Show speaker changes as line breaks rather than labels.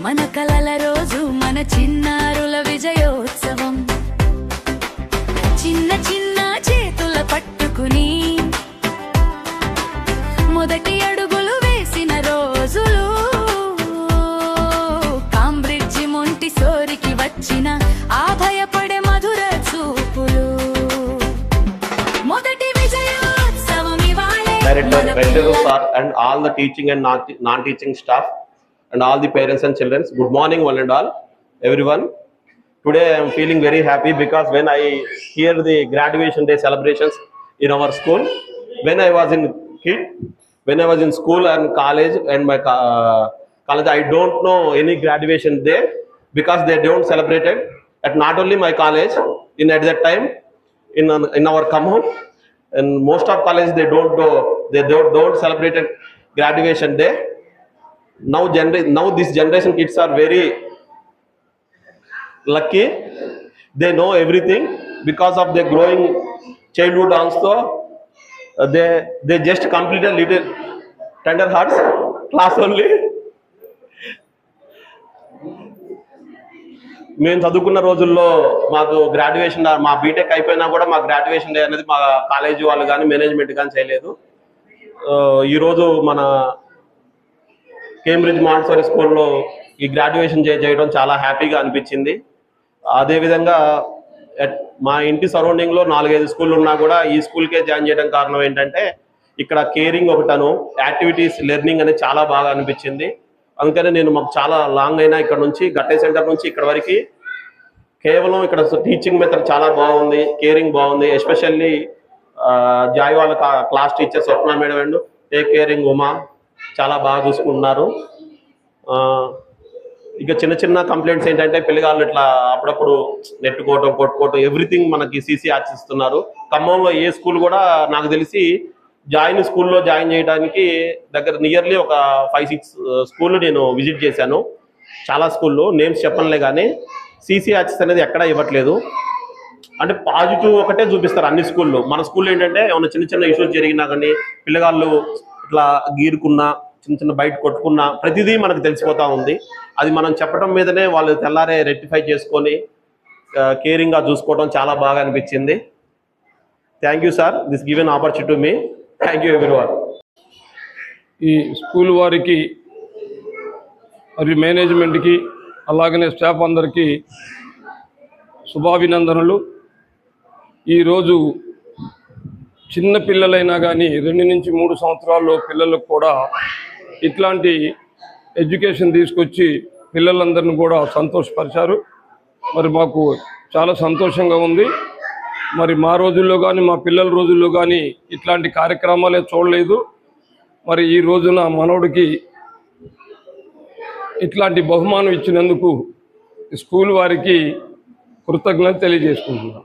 మన కలల రోజు మన చిన్నారుల విజయోత్సవం చిన్న చిన్న చేతుల పట్టుకుని మొదటి అడుగులు వేసిన రోజులు కాంబ్రిడ్జి మొంటిసోరికి వచ్చిన ఆ భయపడే మధుర చూపులు మొదటి విజయోత్సవం ఇవాళే
Director Venderu sir and all the teaching and non-teaching staff and all the parents and children, good morning one and all everyone. Today I am feeling very happy because when I hear the graduation day celebrations in our school, when I was in school and college and my college, I don't know any graduation day because they don't celebrate it at not only my college at that time in our Khammam, and most of college they don't celebrate graduation day. Now this generation kids are very lucky. They know everything because of their growing childhood also. They just completed little tender hearts class only. మేము చదువుకున్న రోజుల్లో మాకు graduation మా BTech అయిపోయినా కూడా మా graduation day అనేది మా కాలేజీ వాళ్ళు కానీ మేనేజ్మెంట్ కానీ చేయలేదు. ఈరోజు మన కేంబ్రిడ్జ్ మాంటిసోరీ స్కూల్లో ఈ గ్రాడ్యుయేషన్ చేయడం చాలా హ్యాపీగా అనిపించింది. అదేవిధంగా మా ఇంటి సరౌండింగ్లో 4-5 స్కూళ్ళు ఉన్నా కూడా ఈ స్కూల్కే జాయిన్ చేయడం కారణం ఏంటంటే ఇక్కడ కేరింగ్ ఒకటను యాక్టివిటీస్ లెర్నింగ్ అనేది చాలా బాగా అనిపించింది. అందుకనే నేను మాకు చాలా లాంగ్ అయినా ఇక్కడ నుంచి గట్టే సెంటర్ నుంచి ఇక్కడ వరకు కేవలం ఇక్కడ టీచింగ్ మెథడ్ చాలా బాగుంది, కేరింగ్ బాగుంది. ఎస్పెషల్లీ జాయ్ వాళ్ళ class teacher Swapna madam and take caring Uma చాలా బాగా చూసుకుంటున్నారు. ఇక చిన్న చిన్న కంప్లైంట్స్ ఏంటంటే పిల్లగాళ్ళు ఇట్లా అప్పుడప్పుడు నెట్టుకోవటం కొట్టుకోవటం ఎవ్రీథింగ్ మనకి సీసీ ఆశిస్తున్నారు. ఖమ్మంలో ఏ స్కూల్ కూడా నాకు తెలిసి స్కూల్లో జాయిన్ చేయడానికి దగ్గర నియర్లీ ఒక 5-6 స్కూళ్ళు నేను విజిట్ చేశాను. చాలా స్కూళ్ళు నేమ్స్ చెప్పనులే కానీ సీసీ యాక్సెస్ అనేది ఎక్కడా ఇవ్వట్లేదు. అంటే పాజిటివ్ ఒకటే చూపిస్తారు అన్ని స్కూళ్ళు. మన స్కూల్లో ఏంటంటే ఏమైనా చిన్న చిన్న ఇష్యూస్ జరిగినా కానీ పిల్లగాళ్ళు ఇట్లా గీరుకున్నా చిన్న బయట కొట్టుకున్నా ప్రతిదీ మనకు తెలిసిపోతూ ఉంది. అది మనం చెప్పడం మీదనే వాళ్ళు తెల్లారే రెక్టిఫై చేసుకొని కేరింగ్గా చూసుకోవడం చాలా బాగా అనిపించింది. Thank you sir, this given opportunity to me. Thank you everyone.
ఈ స్కూల్ వారికి మరి మేనేజ్మెంట్కి అలాగనే స్టాఫ్ అందరికీ శుభాభినందనలు. ఈరోజు చిన్న పిల్లలైనా కానీ 2 నుంచి 3 సంవత్సరాల్లో పిల్లలకు కూడా ఇట్లాంటి ఎడ్యుకేషన్ తీసుకొచ్చి పిల్లలందరిని కూడా సంతోషపరిచారు. మరి మాకు చాలా సంతోషంగా ఉంది. మరి మా రోజుల్లో కానీ మా పిల్లల రోజుల్లో కానీ ఇట్లాంటి కార్యక్రమాలే చూడలేదు. మరి ఈ రోజున మనోడికి ఇట్లాంటి బహుమానం ఇచ్చినందుకు స్కూల్ వారికి కృతజ్ఞత తెలియజేసుకుంటున్నాను.